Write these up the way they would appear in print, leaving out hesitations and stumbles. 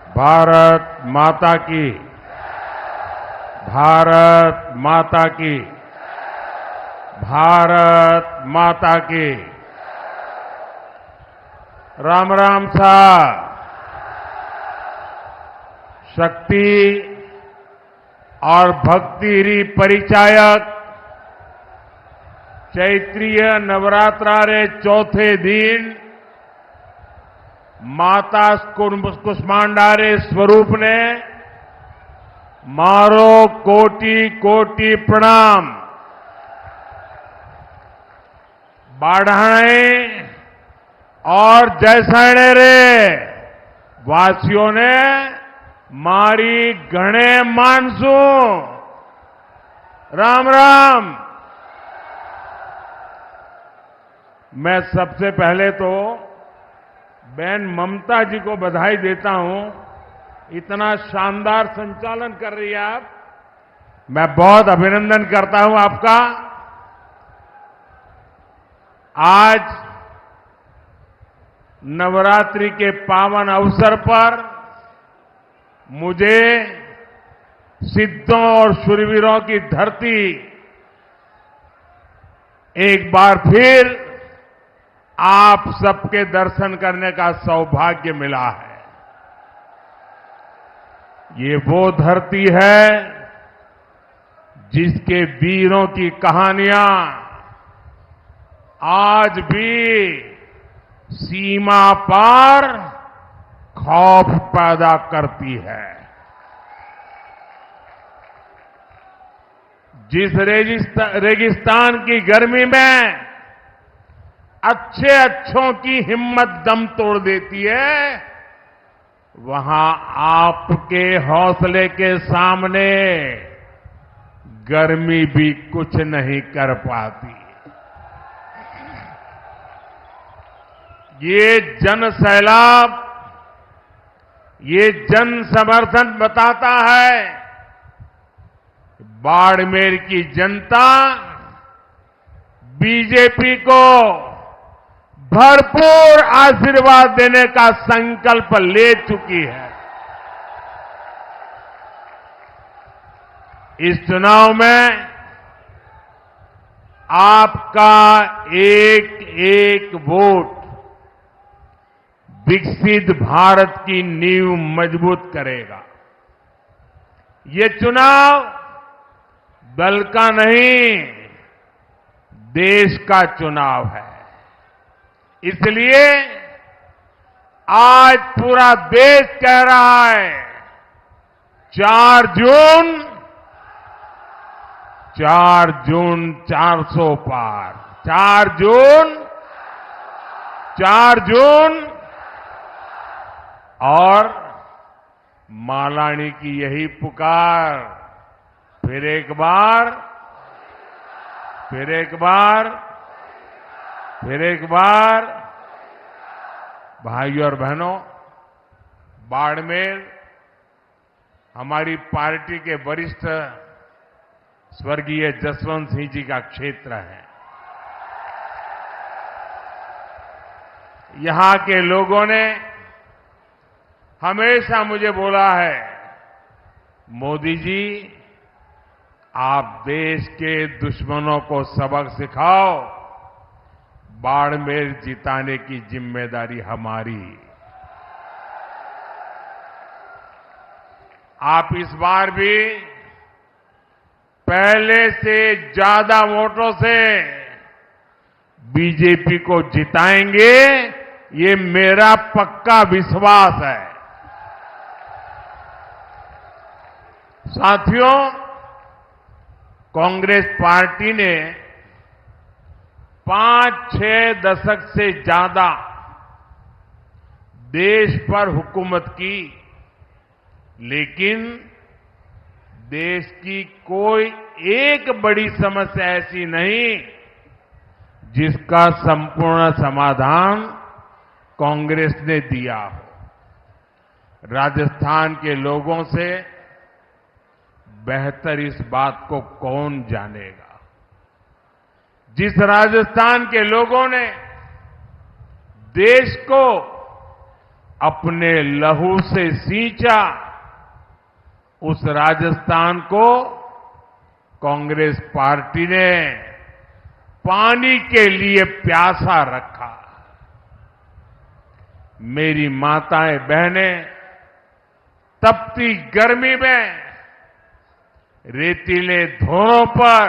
भारत माता की, भारत माता की, भारत माता की। राम राम साहब। शक्ति और भक्ति री परिचायक चैत्रीय नवरात्रा रे चौथे दिन माता कुष्मांडा रे स्वरूप ने मारो कोटि कोटि प्रणाम। बाढ़ाए और जैसाणे रे वासियों ने मारी घणे मानसू। राम राम। मैं सबसे पहले तो बहन ममता जी को बधाई देता हूं। इतना शानदार संचालन कर रही है आप। मैं बहुत अभिनंदन करता हूं आपका। आज नवरात्रि के पावन अवसर पर मुझे सिद्धों और शूरवीरों की धरती एक बार फिर आप सबके दर्शन करने का सौभाग्य मिला है। ये वो धरती है जिसके वीरों की कहानियां आज भी सीमा पार खौफ पैदा करती है। जिस रेगिस्तान की गर्मी में अच्छों की हिम्मत दम तोड़ देती है, वहां आपके हौसले के सामने गर्मी भी कुछ नहीं कर पाती। ये जन सैलाब, ये जन समर्थन बताता है बाड़मेर की जनता बीजेपी को भरपूर आशीर्वाद देने का संकल्प ले चुकी है। इस चुनाव में आपका एक एक वोट विकसित भारत की नींव मजबूत करेगा। ये चुनाव दल का नहीं, देश का चुनाव है। इसलिए आज पूरा देश कह रहा है 4 जून 400 पार। 4 जून और मालानी की यही पुकार। फिर एक बार, फिर एक बार, फिर एक बार। भाइयों और बहनों, बाड़मेर हमारी पार्टी के वरिष्ठ स्वर्गीय जसवंत सिंह जी का क्षेत्र है। यहां के लोगों ने हमेशा मुझे बोला है, मोदी जी आप देश के दुश्मनों को सबक सिखाओ, बाड़मेर जिताने की जिम्मेदारी हमारी। आप इस बार भी पहले से ज्यादा वोटों से बीजेपी को जिताएंगे, ये मेरा पक्का विश्वास है। साथियों, कांग्रेस पार्टी ने 5-6 दशक से ज्यादा देश पर हुकूमत की, लेकिन देश की कोई एक बड़ी समस्या ऐसी नहीं जिसका संपूर्ण समाधान कांग्रेस ने दिया हो। राजस्थान के लोगों से बेहतर इस बात को कौन जानेगा। जिस राजस्थान के लोगों ने देश को अपने लहू से सींचा, उस राजस्थान को कांग्रेस पार्टी ने पानी के लिए प्यासा रखा। मेरी माताएं बहनें तपती गर्मी में रेतीले धोरों पर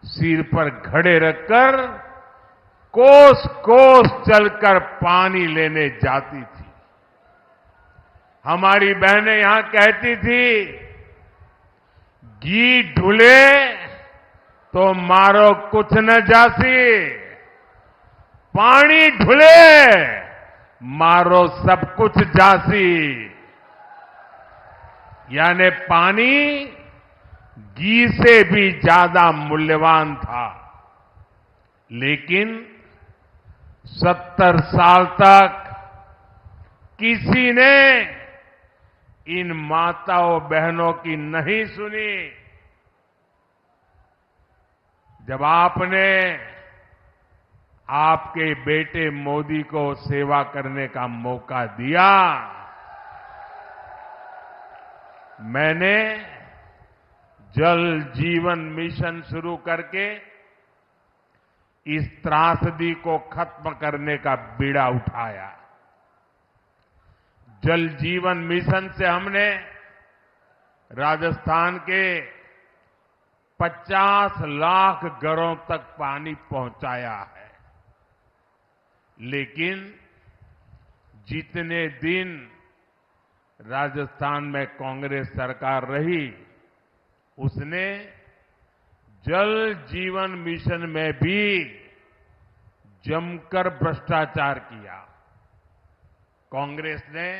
सिर पर घड़े रखकर कोस कोस चलकर पानी लेने जाती थी। हमारी बहनें यहां कहती थी, घी ढुले तो मारो कुछ न जासी, पानी ढुले मारो सब कुछ जासी। यानी पानी घी से भी ज्यादा मूल्यवान था। लेकिन 70 साल तक किसी ने इन माताओं बहनों की नहीं सुनी। जब आपने आपके बेटे मोदी को सेवा करने का मौका दिया, मैंने जल जीवन मिशन शुरू करके इस त्रासदी को खत्म करने का बीड़ा उठाया। जल जीवन मिशन से हमने राजस्थान के 50 लाख घरों तक पानी पहुंचाया है। लेकिन जितने दिन राजस्थान में कांग्रेस सरकार रही, उसने जल जीवन मिशन में भी जमकर भ्रष्टाचार किया। कांग्रेस ने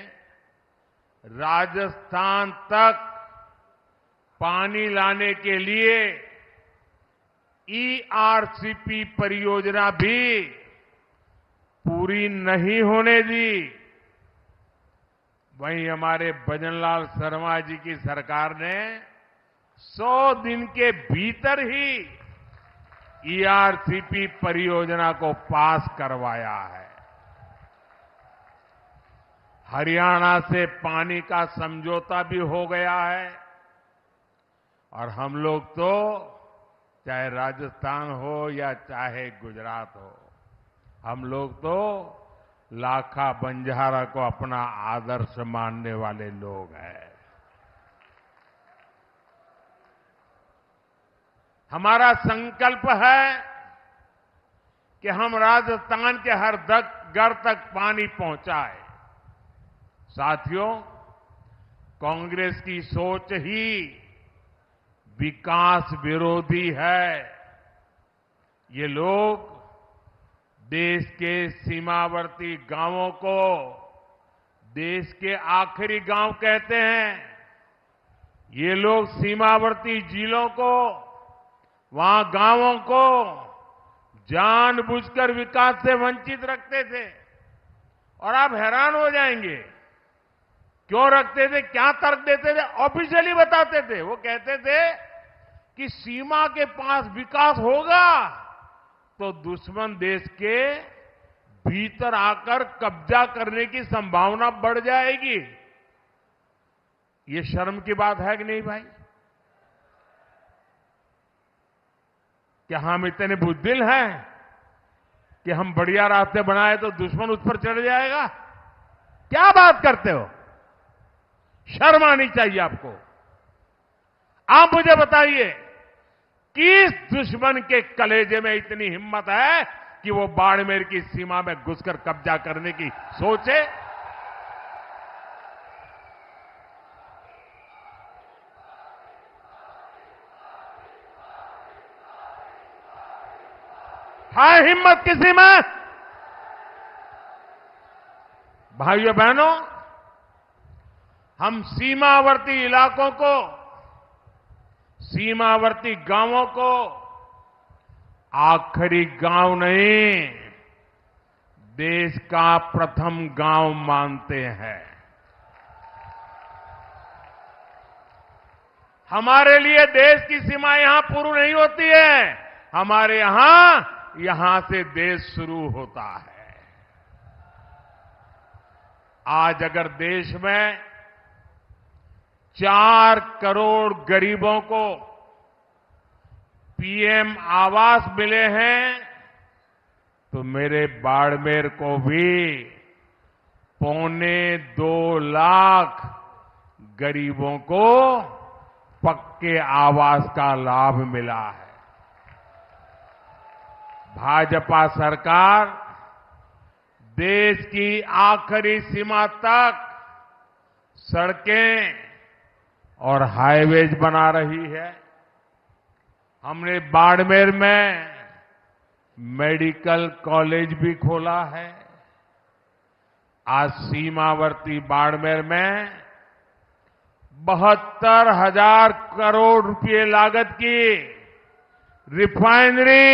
राजस्थान तक पानी लाने के लिए ईआरसीपी परियोजना भी पूरी नहीं होने दी। वहीं हमारे भजनलाल शर्मा जी की सरकार ने 100 दिन के भीतर ही ईआरसीपी परियोजना को पास करवाया है। हरियाणा से पानी का समझौता भी हो गया है और हम लोग तो चाहे राजस्थान हो या चाहे गुजरात हो, हम लोग तो लाखा बंजारा को अपना आदर्श मानने वाले लोग हैं। हमारा संकल्प है कि हम राजस्थान के हर घर तक पानी पहुंचाए। साथियों, कांग्रेस की सोच ही विकास विरोधी है। ये लोग देश के सीमावर्ती गांवों को देश के आखिरी गांव कहते हैं। ये लोग सीमावर्ती जिलों को, वहां गांवों को जानबूझकर विकास से वंचित रखते थे। और आप हैरान हो जाएंगे, क्यों रखते थे, क्या तर्क देते थे। ऑफिशियली बताते थे, वो कहते थे कि सीमा के पास विकास होगा तो दुश्मन देश के भीतर आकर कब्जा करने की संभावना बढ़ जाएगी। ये शर्म की बात है कि नहीं भाई? क्या हम इतने बुद्धिल हैं कि हम बढ़िया रास्ते बनाए तो दुश्मन उस पर चढ़ जाएगा? क्या बात करते हो? शर्म आनी चाहिए आपको। आप मुझे बताइए, किस दुश्मन के कलेजे में इतनी हिम्मत है कि वो बाड़मेर की सीमा में घुसकर कब्जा करने की सोचे? है हिम्मत किसी में? भाइयों बहनों, हम सीमावर्ती इलाकों को, सीमावर्ती गांवों को आखिरी गांव नहीं, देश का प्रथम गांव मानते हैं। हमारे लिए देश की सीमा यहां पूरी नहीं होती है, हमारे यहां से देश शुरू होता है। आज अगर देश में 4 करोड़ गरीबों को पीएम आवास मिले हैं, तो मेरे बाड़मेर को भी 2.25 लाख गरीबों को पक्के आवास का लाभ मिला है। भाजपा सरकार देश की आखिरी सीमा तक सड़कें और हाईवेज बना रही है। हमने बाड़मेर में मेडिकल कॉलेज भी खोला है। आज सीमावर्ती बाड़मेर में 72,000 करोड़ रुपए लागत की रिफाइनरी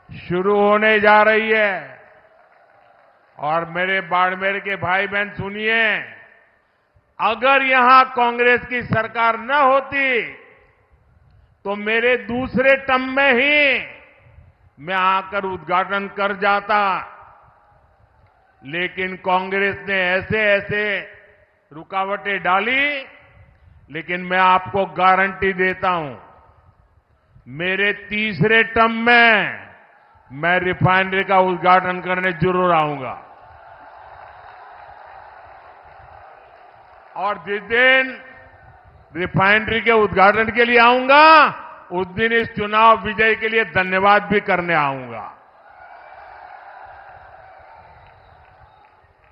शुरू होने जा रही है। और मेरे बाड़मेर के भाई बहन सुनिए, अगर यहां कांग्रेस की सरकार न होती तो मेरे दूसरे टर्म में ही मैं आकर उद्घाटन कर जाता, लेकिन कांग्रेस ने ऐसे ऐसे रुकावटें डाली। लेकिन मैं आपको गारंटी देता हूं, मेरे तीसरे टर्म में मैं रिफाइनरी का उद्घाटन करने जरूर आऊंगा। और जिस दिन रिफाइनरी के उद्घाटन के लिए आऊंगा, उस दिन इस चुनाव विजय के लिए धन्यवाद भी करने आऊंगा।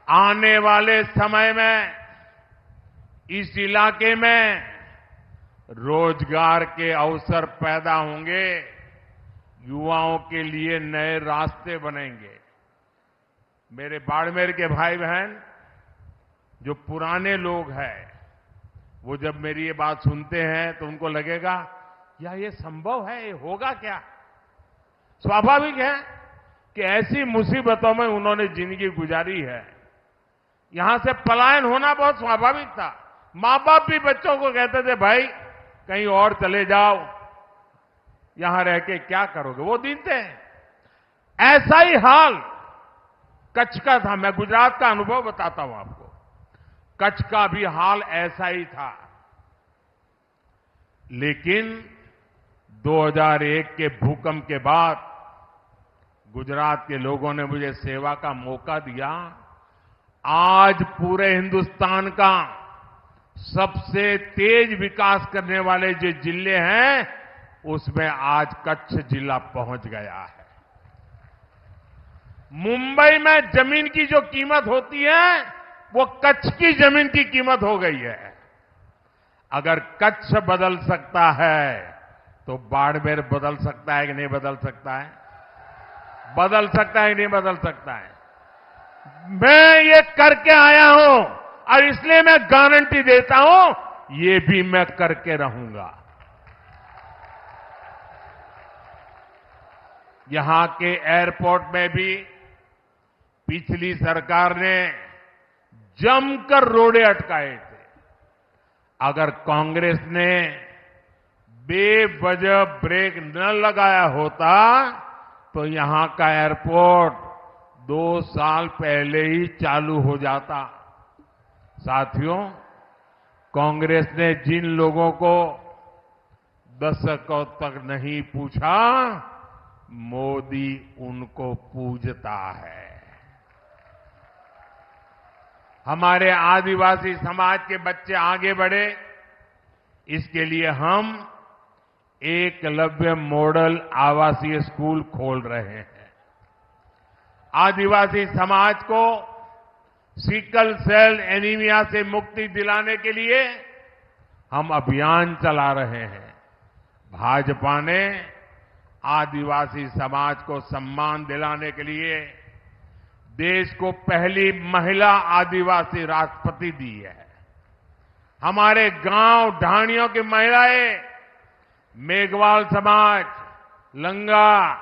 आने वाले समय में इस इलाके में रोजगार के अवसर पैदा होंगे, युवाओं के लिए नए रास्ते बनेंगे। मेरे बाड़मेर के भाई बहन जो पुराने लोग हैं, वो जब मेरी ये बात सुनते हैं तो उनको लगेगा या ये संभव है, ये होगा क्या? स्वाभाविक है कि ऐसी मुसीबतों में उन्होंने जिंदगी गुजारी है। यहां से पलायन होना बहुत स्वाभाविक था। मां बाप भी बच्चों को कहते थे, भाई कहीं और चले जाओ, यहां रह के क्या करोगे? वो दिन थे। ऐसा ही हाल कच्छ का था। मैं गुजरात का अनुभव बताता हूं आपको। कच्छ का भी हाल ऐसा ही था। लेकिन 2001 के भूकंप के बाद गुजरात के लोगों ने मुझे सेवा का मौका दिया। आज पूरे हिंदुस्तान का सबसे तेज विकास करने वाले जो जिले हैं, उसमें आज कच्छ जिला पहुंच गया है। मुंबई में जमीन की जो कीमत होती है, वो कच्छ की जमीन की कीमत हो गई है। अगर कच्छ बदल सकता है तो बाड़मेर बदल सकता है कि नहीं बदल सकता है? बदल सकता है कि नहीं बदल सकता है? मैं ये करके आया हूं और इसलिए मैं गारंटी देता हूं, ये भी मैं करके रहूंगा। यहां के एयरपोर्ट में भी पिछली सरकार ने जमकर रोड़े अटकाए थे। अगर कांग्रेस ने बेवजह ब्रेक न लगाया होता तो यहां का एयरपोर्ट 2 साल पहले ही चालू हो जाता। साथियों, कांग्रेस ने जिन लोगों को दशकों तक नहीं पूछा, मोदी उनको पूजता है। हमारे आदिवासी समाज के बच्चे आगे बढ़े, इसके लिए हम एकलव्य मॉडल आवासीय स्कूल खोल रहे हैं। आदिवासी समाज को सिकल सेल एनीमिया से मुक्ति दिलाने के लिए हम अभियान चला रहे हैं। भाजपा ने आदिवासी समाज को सम्मान दिलाने के लिए देश को पहली महिला आदिवासी राष्ट्रपति दी है। हमारे गांव ढाणियों की महिलाएं, मेघवाल समाज, लंगा,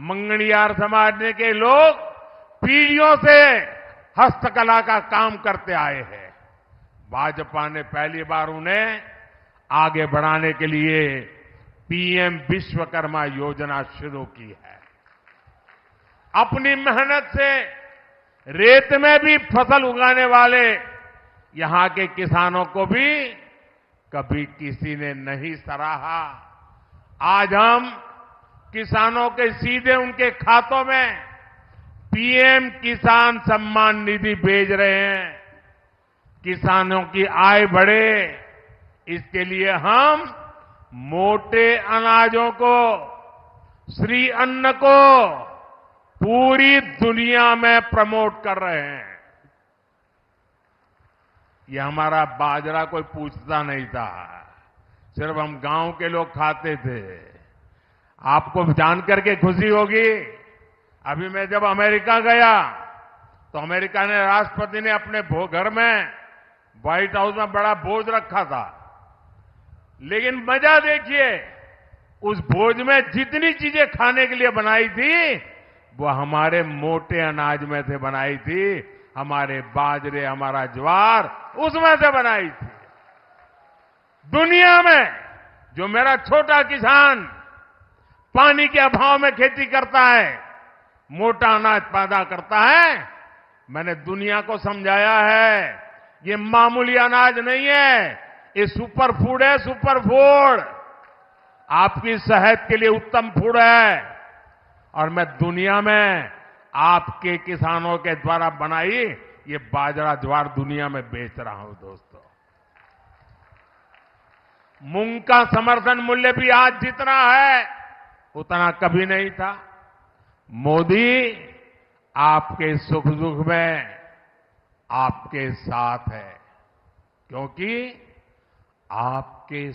मंगणियार समाज के लोग पीढ़ियों से हस्तकला का काम करते आए हैं। भाजपा ने पहली बार उन्हें आगे बढ़ाने के लिए पीएम विश्वकर्मा योजना शुरू की है। अपनी मेहनत से रेत में भी फसल उगाने वाले यहां के किसानों को भी कभी किसी ने नहीं सराहा। आज हम किसानों के सीधे उनके खातों में पीएम किसान सम्मान निधि भेज रहे हैं। किसानों की आय बढ़े, इसके लिए हम मोटे अनाजों को, श्री अन्न को पूरी दुनिया में प्रमोट कर रहे हैं। ये हमारा बाजरा कोई पूछता नहीं था, सिर्फ हम गांव के लोग खाते थे। आपको जानकर के खुशी होगी, अभी मैं जब अमेरिका गया तो अमेरिका ने राष्ट्रपति ने अपने घर में व्हाइट हाउस में बड़ा भोज रखा था, लेकिन मजा देखिए, उस भोज में जितनी चीजें खाने के लिए बनाई थी वो हमारे मोटे अनाज में से बनाई थी, हमारे बाजरे, हमारा ज्वार उसमें से बनाई थी। दुनिया में जो मेरा छोटा किसान पानी के अभाव में खेती करता है, मोटा अनाज पैदा करता है, मैंने दुनिया को समझाया है ये मामूली अनाज नहीं है, ये सुपर फूड है, सुपर फूड। आपकी सेहत के लिए उत्तम फूड है और मैं दुनिया में आपके किसानों के द्वारा बनाई ये बाजरा ज्वार दुनिया में बेच रहा हूं। दोस्तों, मूंग का समर्थन मूल्य भी आज जितना है उतना कभी नहीं था। मोदी आपके सुख दुख में आपके साथ है, क्योंकि आपके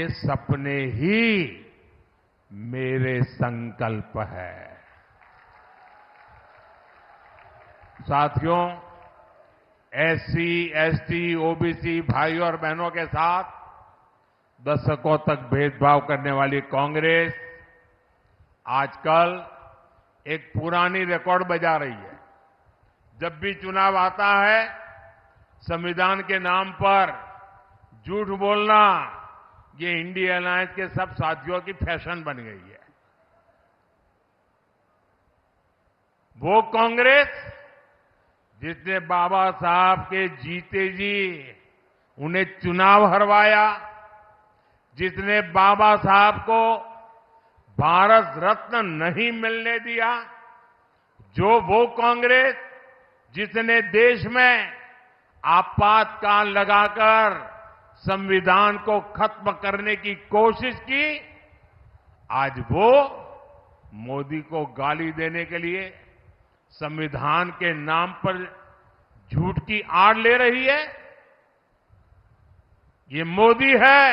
सपने ही मेरे संकल्प है। साथियों, एससी, एसटी, ओबीसी भाइयों और बहनों के साथ दशकों तक भेदभाव करने वाली कांग्रेस आजकल एक पुरानी रिकॉर्ड बजा रही है। जब भी चुनाव आता है, संविधान के नाम पर झूठ बोलना ये इंडिया अलायंस के सब साथियों की फैशन बन गई है। वो कांग्रेस जिसने बाबा साहब के जीते जी उन्हें चुनाव हरवाया, जिसने बाबा साहब को भारत रत्न नहीं मिलने दिया, जो वो कांग्रेस जिसने देश में आपातकाल लगाकर संविधान को खत्म करने की कोशिश की, आज वो मोदी को गाली देने के लिए संविधान के नाम पर झूठ की आड़ ले रही है। ये मोदी है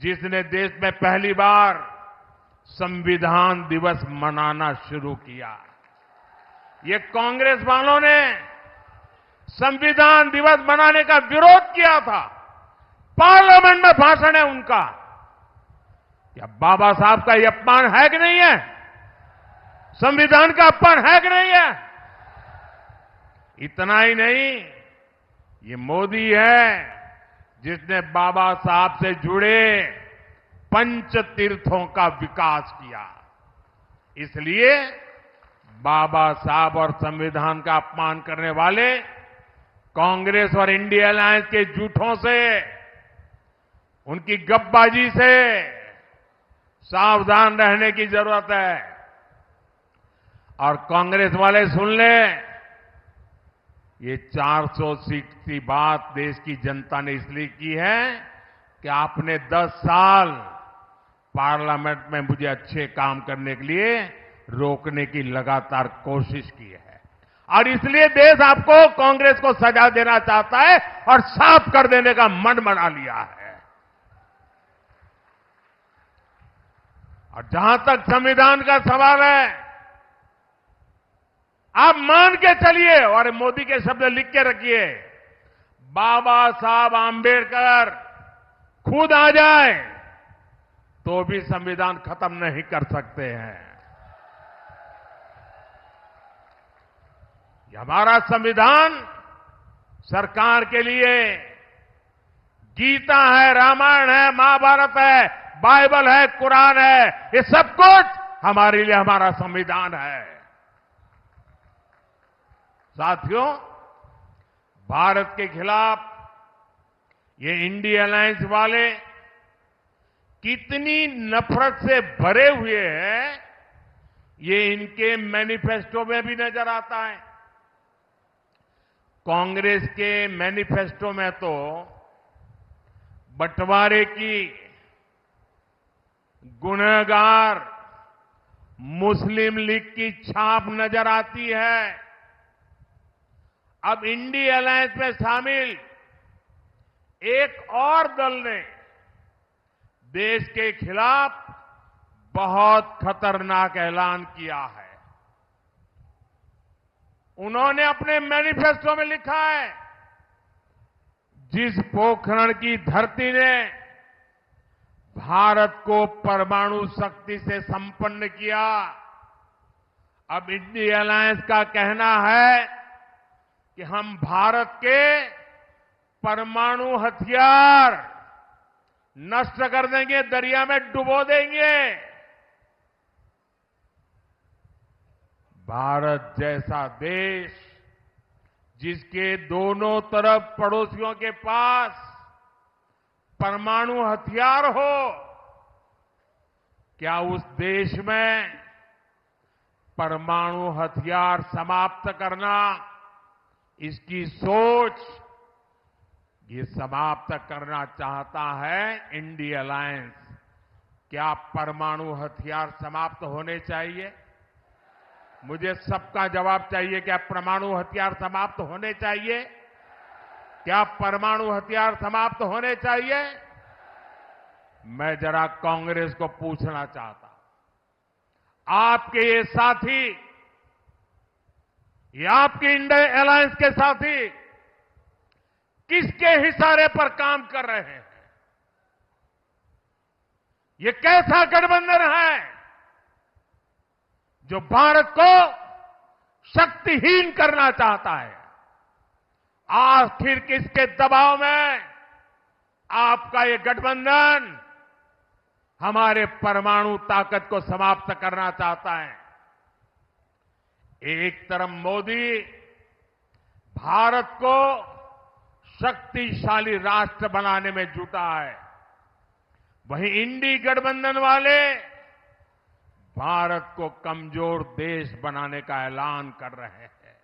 जिसने देश में पहली बार संविधान दिवस मनाना शुरू किया। ये कांग्रेस वालों ने संविधान दिवस मनाने का विरोध किया था। पार्लियामेंट में भाषण है उनका। क्या बाबा साहब का ये अपमान है कि नहीं है? संविधान का अपमान है कि नहीं है? इतना ही नहीं, ये मोदी है जिसने बाबा साहब से जुड़े पंच तीर्थों का विकास किया। इसलिए बाबा साहब और संविधान का अपमान करने वाले कांग्रेस और इंडिया अलायंस के झूठों से, उनकी गपबाजी से सावधान रहने की जरूरत है। और कांग्रेस वाले सुन लें, ये 400 सीट की बात देश की जनता ने इसलिए की है कि आपने 10 साल पार्लियामेंट में मुझे अच्छे काम करने के लिए रोकने की लगातार कोशिश की है, और इसलिए देश आपको, कांग्रेस को सजा देना चाहता है और साफ कर देने का मन बना लिया है। और जहां तक संविधान का सवाल है, आप मान के चलिए और मोदी के शब्द लिख के रखिए, बाबा साहब आंबेडकर खुद आ जाए तो भी संविधान खत्म नहीं कर सकते हैं। ये हमारा संविधान सरकार के लिए गीता है, रामायण है, महाभारत है, बाइबल है, कुरान है, ये सब कुछ हमारे लिए हमारा संविधान है। साथियों, भारत के खिलाफ ये इंडिया अलायंस वाले कितनी नफरत से भरे हुए हैं, ये इनके मैनिफेस्टो में भी नजर आता है। कांग्रेस के मैनिफेस्टो में तो बंटवारे की गुनहगार मुस्लिम लीग की छाप नजर आती है। अब इंडिया अलायंस में शामिल एक और दल ने देश के खिलाफ बहुत खतरनाक ऐलान किया है। उन्होंने अपने मैनिफेस्टो में लिखा है, जिस पोखरण की धरती ने भारत को परमाणु शक्ति से संपन्न किया, अब इंडिया अलायंस का कहना है कि हम भारत के परमाणु हथियार नष्ट कर देंगे, दरिया में डुबो देंगे। भारत जैसा देश जिसके दोनों तरफ पड़ोसियों के पास परमाणु हथियार हो, क्या उस देश में परमाणु हथियार समाप्त करना, इसकी सोच ये समाप्त करना चाहता है इंडिया अलायंस। क्या परमाणु हथियार समाप्त होने चाहिए? मुझे सबका जवाब चाहिए। क्या परमाणु हथियार समाप्त होने चाहिए? क्या परमाणु हथियार समाप्त होने चाहिए? मैं जरा कांग्रेस को पूछना चाहता हूं, आपके ये साथी, ये आपके इंडिया अलायंस के साथी किसके इशारे पर काम कर रहे हैं? ये कैसा गठबंधन है जो भारत को शक्तिहीन करना चाहता है? आखिर किसके दबाव में आपका ये गठबंधन हमारे परमाणु ताकत को समाप्त करना चाहता है? एक तरफ मोदी भारत को शक्तिशाली राष्ट्र बनाने में जुटा है, वहीं इंडी गठबंधन वाले भारत को कमजोर देश बनाने का ऐलान कर रहे हैं।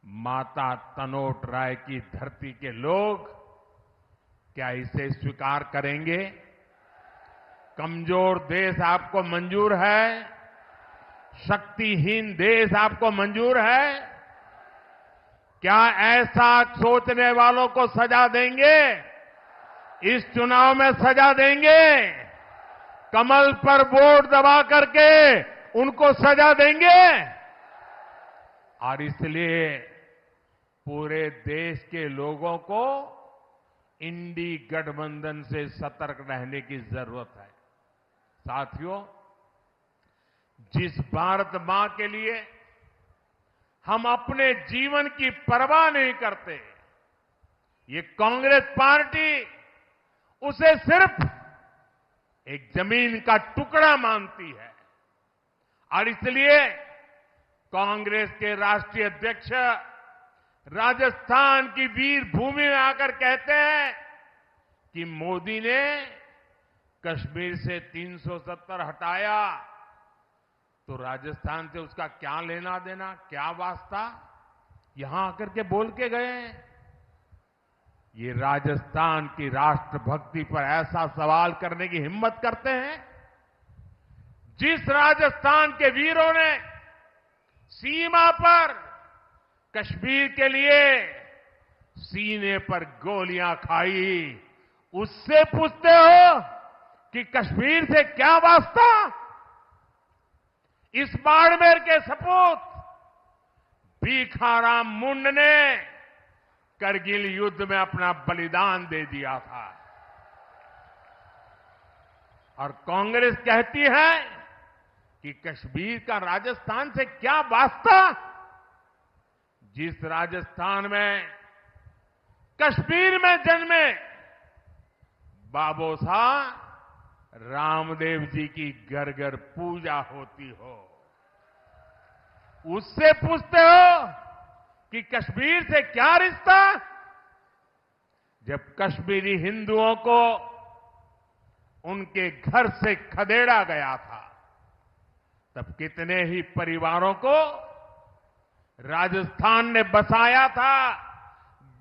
माता तनोट राय की धरती के लोग क्या इसे स्वीकार करेंगे? कमजोर देश आपको मंजूर है? शक्तिहीन देश आपको मंजूर है? क्या ऐसा सोचने वालों को सजा देंगे? इस चुनाव में सजा देंगे? कमल पर वोट दबा करके उनको सजा देंगे? और इसलिए पूरे देश के लोगों को इंडी गठबंधन से सतर्क रहने की जरूरत है। साथियों, जिस भारत मां के लिए हम अपने जीवन की परवाह नहीं करते, ये कांग्रेस पार्टी उसे सिर्फ एक जमीन का टुकड़ा मानती है। और इसलिए कांग्रेस के राष्ट्रीय अध्यक्ष राजस्थान की वीर भूमि में आकर कहते हैं कि मोदी ने कश्मीर से 370 हटाया तो राजस्थान से उसका क्या लेना देना, क्या वास्ता? यहां आकर के बोल के गए। ये राजस्थान की राष्ट्रभक्ति पर ऐसा सवाल करने की हिम्मत करते हैं? जिस राजस्थान के वीरों ने सीमा पर कश्मीर के लिए सीने पर गोलियां खाई, उससे पूछते हो कि कश्मीर से क्या वास्ता? इस बाड़मेर के सपूत भीखाराम मुंड ने करगिल युद्ध में अपना बलिदान दे दिया था। और कांग्रेस कहती है कि कश्मीर का राजस्थान से क्या वास्ता? जिस राजस्थान में, कश्मीर में जन्मे बाबू साहब रामदेव जी की घर घर पूजा होती हो। उससे पूछते हो कि कश्मीर से क्या रिश्ता? जब कश्मीरी हिंदुओं को उनके घर से खदेड़ा गया था, तब कितने ही परिवारों को राजस्थान ने बसाया था,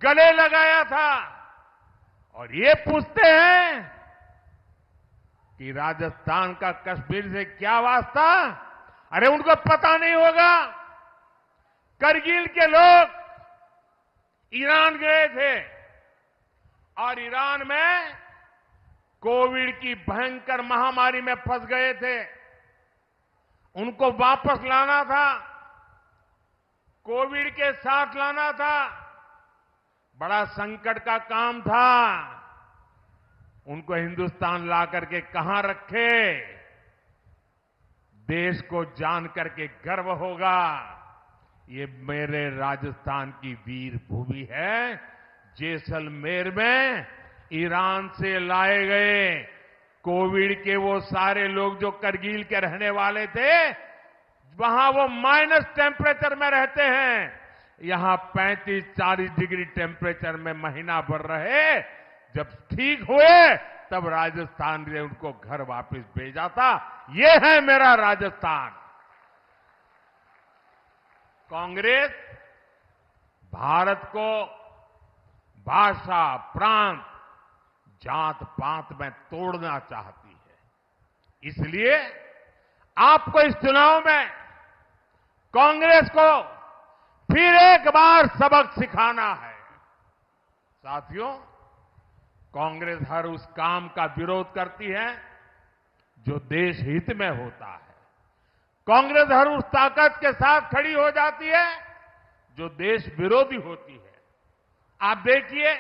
गले लगाया था। और ये पूछते हैं कि राजस्थान का कश्मीर से क्या वास्ता? अरे उनको पता नहीं होगा, करगिल के लोग ईरान गए थे और ईरान में कोविड की भयंकर महामारी में फंस गए थे। उनको वापस लाना था, कोविड के साथ लाना था, बड़ा संकट का काम था। उनको हिंदुस्तान ला करके कहां रखे? देश को जान करके गर्व होगा, ये मेरे राजस्थान की वीर भूमि है। जैसलमेर में ईरान से लाए गए कोविड के वो सारे लोग जो करगिल के रहने वाले थे, वहां वो माइनस टेम्परेचर में रहते हैं, यहां 35-40 डिग्री टेम्परेचर में महीना भर रहे। जब ठीक हुए तब राजस्थान ने उनको घर वापस भेजा था। ये है मेरा राजस्थान। कांग्रेस भारत को भाषा, प्रांत, जात पात में तोड़ना चाहती है। इसलिए आपको इस चुनाव में कांग्रेस को फिर एक बार सबक सिखाना है। साथियों, कांग्रेस हर उस काम का विरोध करती है जो देश हित में होता है। कांग्रेस हर उस ताकत के साथ खड़ी हो जाती है जो देश विरोधी होती है। आप देखिए,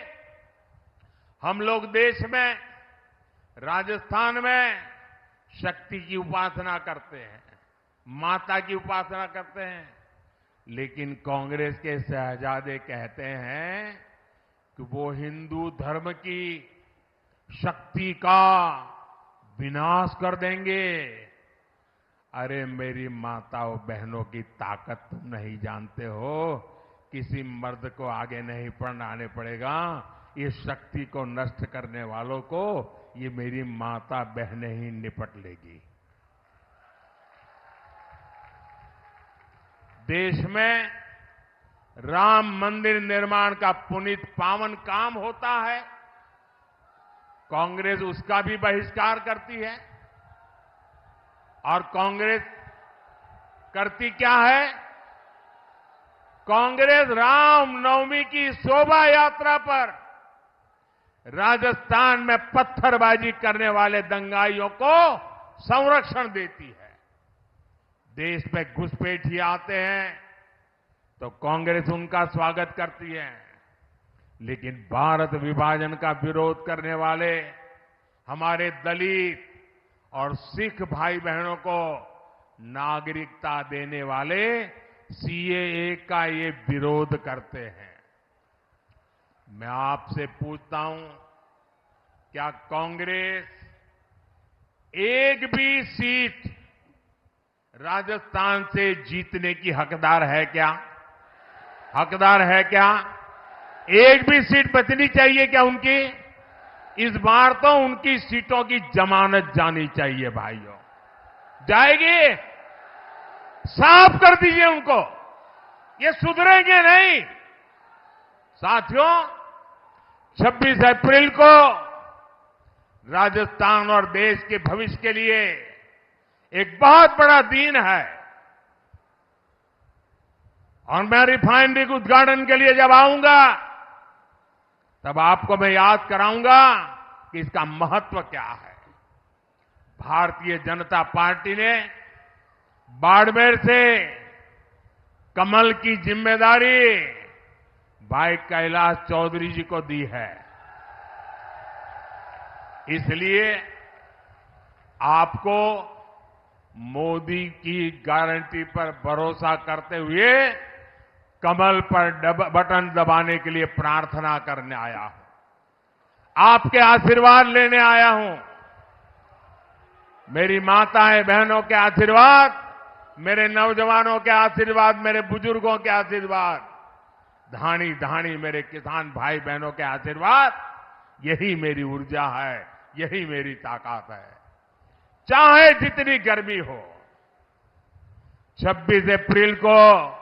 हम लोग देश में, राजस्थान में शक्ति की उपासना करते हैं, माता की उपासना करते हैं, लेकिन कांग्रेस के शहजादे कहते हैं कि वो हिंदू धर्म की शक्ति का विनाश कर देंगे। अरे मेरी माताओं बहनों की ताकत तुम नहीं जानते हो। किसी मर्द को आगे नहीं बढ़ाने पड़ेगा। इस शक्ति को नष्ट करने वालों को ये मेरी माता बहनें ही निपट लेगी। देश में राम मंदिर निर्माण का पुनीत पावन काम होता है, कांग्रेस उसका भी बहिष्कार करती है। और कांग्रेस करती क्या है? कांग्रेस रामनवमी की शोभा यात्रा पर राजस्थान में पत्थरबाजी करने वाले दंगाइयों को संरक्षण देती है। देश में घुसपैठिए आते हैं तो कांग्रेस उनका स्वागत करती है, लेकिन भारत विभाजन का विरोध करने वाले हमारे दलित और सिख भाई बहनों को नागरिकता देने वाले सीएए का ये विरोध करते हैं। मैं आपसे पूछता हूं, क्या कांग्रेस एक भी सीट राजस्थान से जीतने की हकदार है क्या? हकदार है क्या? एक भी सीट बचनी चाहिए क्या उनकी? इस बार तो उनकी सीटों की जमानत जानी चाहिए भाइयों। जाएगी? साफ कर दीजिए उनको, ये सुधरेंगे नहीं। साथियों, 26 अप्रैल को राजस्थान और देश के भविष्य के लिए एक बहुत बड़ा दिन है। और मैं रिफाइनरी के उद्घाटन के लिए जब आऊंगा तब आपको मैं याद कराऊंगा कि इसका महत्व क्या है। भारतीय जनता पार्टी ने बाड़मेर से कमल की जिम्मेदारी भाई कैलाश चौधरी जी को दी है। इसलिए आपको मोदी की गारंटी पर भरोसा करते हुए कमल पर बटन दबाने के लिए प्रार्थना करने आया हूं, आपके आशीर्वाद लेने आया हूं। मेरी माताएं बहनों के आशीर्वाद, मेरे नौजवानों के आशीर्वाद, मेरे बुजुर्गों के आशीर्वाद, धानी धानी मेरे किसान भाई बहनों के आशीर्वाद, यही मेरी ऊर्जा है, यही मेरी ताकत है। चाहे जितनी गर्मी हो, 26 अप्रैल को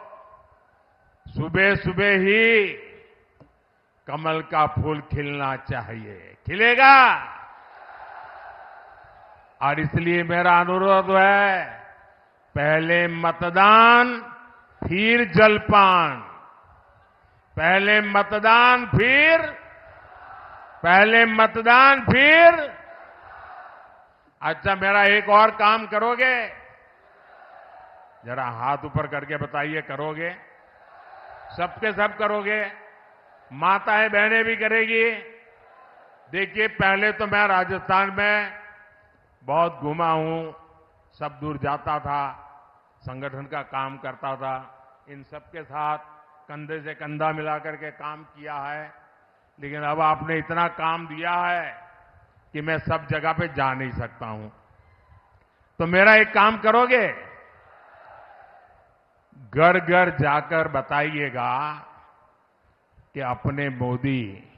सुबह सुबह ही कमल का फूल खिलना चाहिए। खिलेगा? और इसलिए मेरा अनुरोध है, पहले मतदान फिर जलपान, पहले मतदान फिर अच्छा, मेरा एक और काम करोगे? जरा हाथ ऊपर करके बताइए, करोगे? सबके सब करोगे? माताएं बहनें भी करेगी? देखिए, पहले तो मैं राजस्थान में बहुत घूमा हूं, सब दूर जाता था, संगठन का काम करता था, इन सबके साथ कंधे से कंधा मिलाकर के काम किया है। लेकिन अब आपने इतना काम दिया है कि मैं सब जगह पे जा नहीं सकता हूं। तो मेरा एक काम करोगे? घर घर जाकर बताइएगा कि अपने मोदी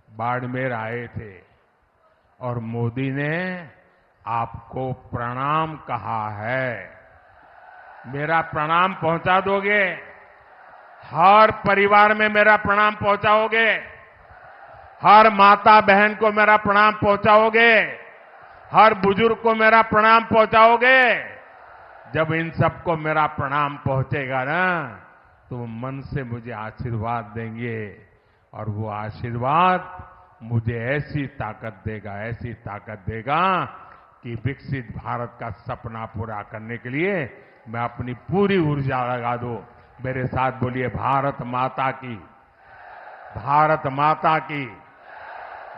बाड़मेर आए थे और मोदी ने आपको प्रणाम कहा है। मेरा प्रणाम पहुंचा दोगे? हर परिवार में मेरा प्रणाम पहुंचाओगे? हर माता बहन को मेरा प्रणाम पहुंचाओगे? हर बुजुर्ग को मेरा प्रणाम पहुंचाओगे? जब इन सबको मेरा प्रणाम पहुंचेगा ना, तो वो मन से मुझे आशीर्वाद देंगे और वो आशीर्वाद मुझे ऐसी ताकत देगा कि विकसित भारत का सपना पूरा करने के लिए मैं अपनी पूरी ऊर्जा लगा दूं। मेरे साथ बोलिए, भारत माता की, भारत माता की,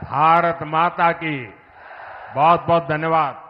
भारत माता की। बहुत बहुत धन्यवाद।